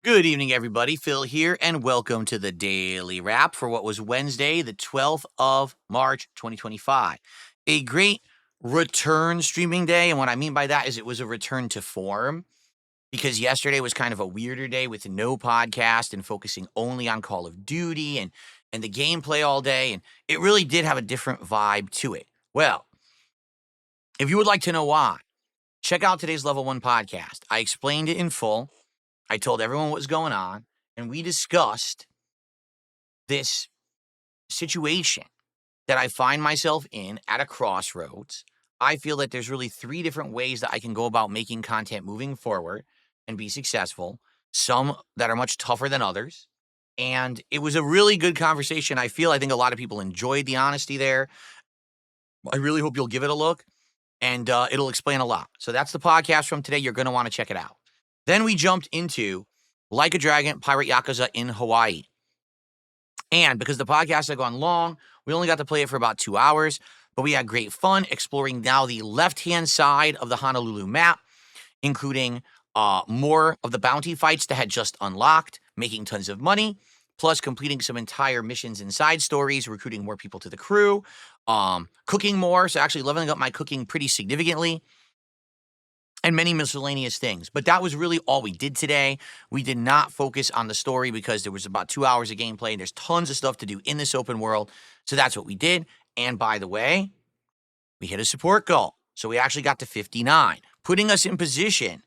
Good evening, everybody. Phil here, and welcome to the Daily Wrap for what was Wednesday, the 12th of March, 2025. A great return streaming day. And what I mean by that is it was a return to form because yesterday was kind of a weirder day with no podcast and focusing only on Call of Duty and the gameplay all day. And it really did have a different vibe to it. Well, if you would like to know why, check out today's Level 1 podcast. I explained it in full. I told everyone what was going on, and we discussed this situation that I find myself in at a crossroads. I feel that there's really three different ways that I can go about making content moving forward and be successful, some that are much tougher than others. And it was a really good conversation. I think a lot of people enjoyed the honesty there. I really hope you'll give it a look, and it'll explain a lot. So that's the podcast from today. You're going to want to check it out. Then we jumped into Like a Dragon, Pirate Yakuza in Hawaii. And because the podcast had gone long, we only got to play it for about 2 hours, but we had great fun exploring now the left-hand side of the Honolulu map, including more of the bounty fights that had just unlocked, making tons of money, plus completing some entire missions and side stories, recruiting more people to the crew, cooking more, so actually leveling up my cooking pretty significantly, and many miscellaneous things. But that was really all we did today. We did not focus on the story because there was about 2 hours of gameplay and there's tons of stuff to do in this open world. So that's what we did. And by the way, we hit a support goal. So we actually got to 59, putting us in position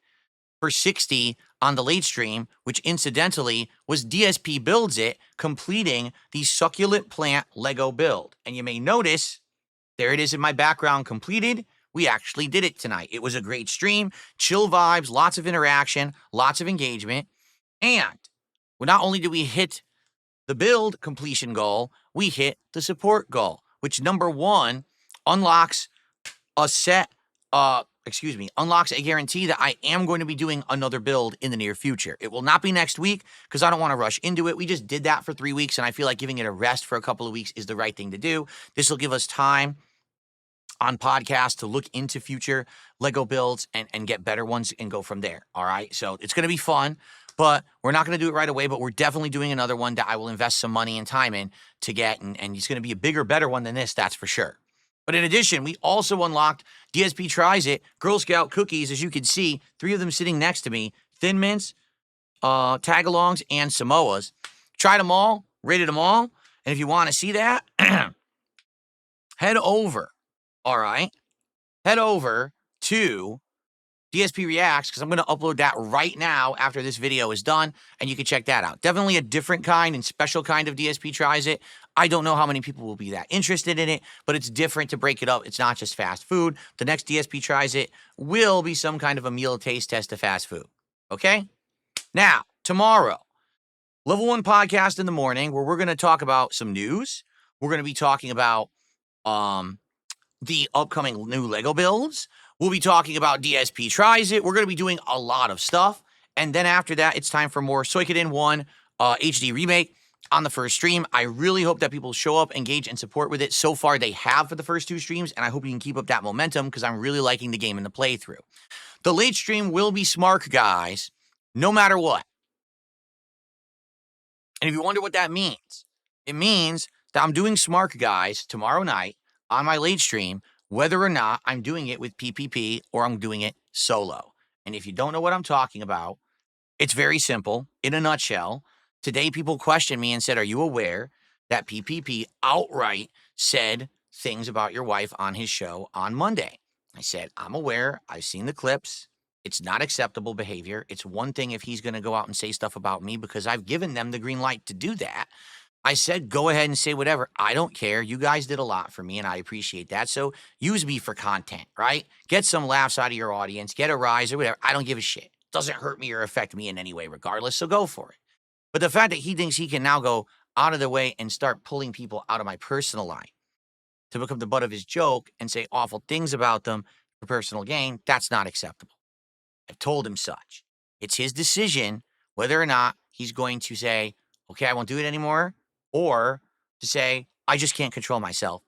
for 60 on the late stream, which incidentally was DSP Builds It, completing the Succulent Plant Lego build. And you may notice, there it is in my background completed. We actually did it tonight. It was a great stream, chill vibes, lots of interaction, lots of engagement. And not only did we hit the build completion goal, we hit the support goal, which number one unlocks unlocks a guarantee that I am going to be doing another build in the near future. It will not be next week because I don't want to rush into it. We just did that for 3 weeks, and I feel like giving it a rest for a couple of weeks is the right thing to do. This will give us time on podcasts to look into future Lego builds and get better ones and go from there. All right. So it's going to be fun, but we're not going to do it right away, but we're definitely doing another one that I will invest some money and time in to get. And it's going to be a bigger, better one than this. That's for sure. But in addition, we also unlocked DSP Tries It, Girl Scout cookies, as you can see, 3 of them sitting next to me, Thin Mints, Tagalongs, and Samoas. Tried them all, rated them all. And if you want to see that, head over. All right, head over to DSP Reacts because I'm going to upload that right now after this video is done, and you can check that out. Definitely a different kind and special kind of DSP Tries It. I don't know how many people will be that interested in it, but it's different to break it up. It's not just fast food. The next DSP Tries It will be some kind of a meal taste test of fast food. Okay? Now, tomorrow, Level 1 podcast in the morning where we're going to talk about some news. We're going to be talking about the upcoming new Lego builds. We'll be talking about DSP Tries It. We're going to be doing a lot of stuff. And then after that, it's time for more Succulent 1 HD remake on the first stream. I really hope that people show up, engage, and support with it. So far, they have for the first 2 streams, and I hope you can keep up that momentum because I'm really liking the game and the playthrough. The late stream will be Smark, guys, no matter what. And if you wonder what that means, it means that I'm doing Smark, guys, tomorrow night on my late stream, whether or not I'm doing it with PPP or I'm doing it solo. And if you don't know what I'm talking about, it's very simple. In a nutshell, today people questioned me and said, are you aware that PPP outright said things about your wife on his show on Monday? I said, I'm aware. I've seen the clips. It's not acceptable behavior. It's one thing if he's going to go out and say stuff about me because I've given them the green light to do that. I said, go ahead and say whatever. I don't care. You guys did a lot for me, and I appreciate that. So use me for content, right? Get some laughs out of your audience. Get a rise or whatever. I don't give a shit. Doesn't hurt me or affect me in any way regardless, so go for it. But the fact that he thinks he can now go out of the way and start pulling people out of my personal life to become the butt of his joke and say awful things about them for personal gain, that's not acceptable. I've told him such. It's his decision whether or not he's going to say, okay, I won't do it anymore, or to say, I just can't control myself.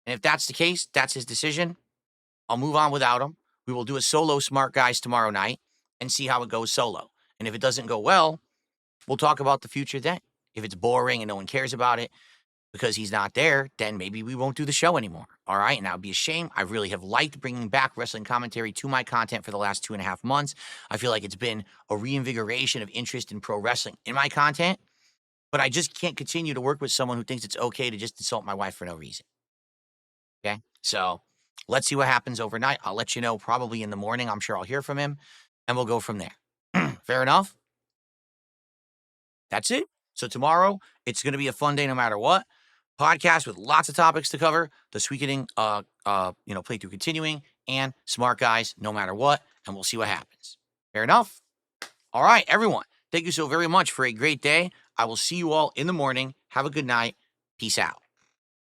And if that's the case, that's his decision. I'll move on without him. We will do a solo Smart Guys tomorrow night and see how it goes solo. And if it doesn't go well, we'll talk about the future then. If it's boring and no one cares about it because he's not there, then maybe we won't do the show anymore. All right. And that would be a shame. I really have liked bringing back wrestling commentary to my content for the last 2.5 months. I feel like it's been a reinvigoration of interest in pro wrestling in my content, but I just can't continue to work with someone who thinks it's okay to just insult my wife for no reason. Okay. So let's see what happens overnight. I'll let you know probably in the morning. I'm sure I'll hear from him and we'll go from there. Fair enough? That's it. So tomorrow, it's going to be a fun day no matter what. Podcast with lots of topics to cover. The Sweekening, playthrough continuing, and smart guys no matter what, and we'll see what happens. Fair enough? All right, everyone. Thank you so very much for a great day. I will see you all in the morning. Have a good night. Peace out.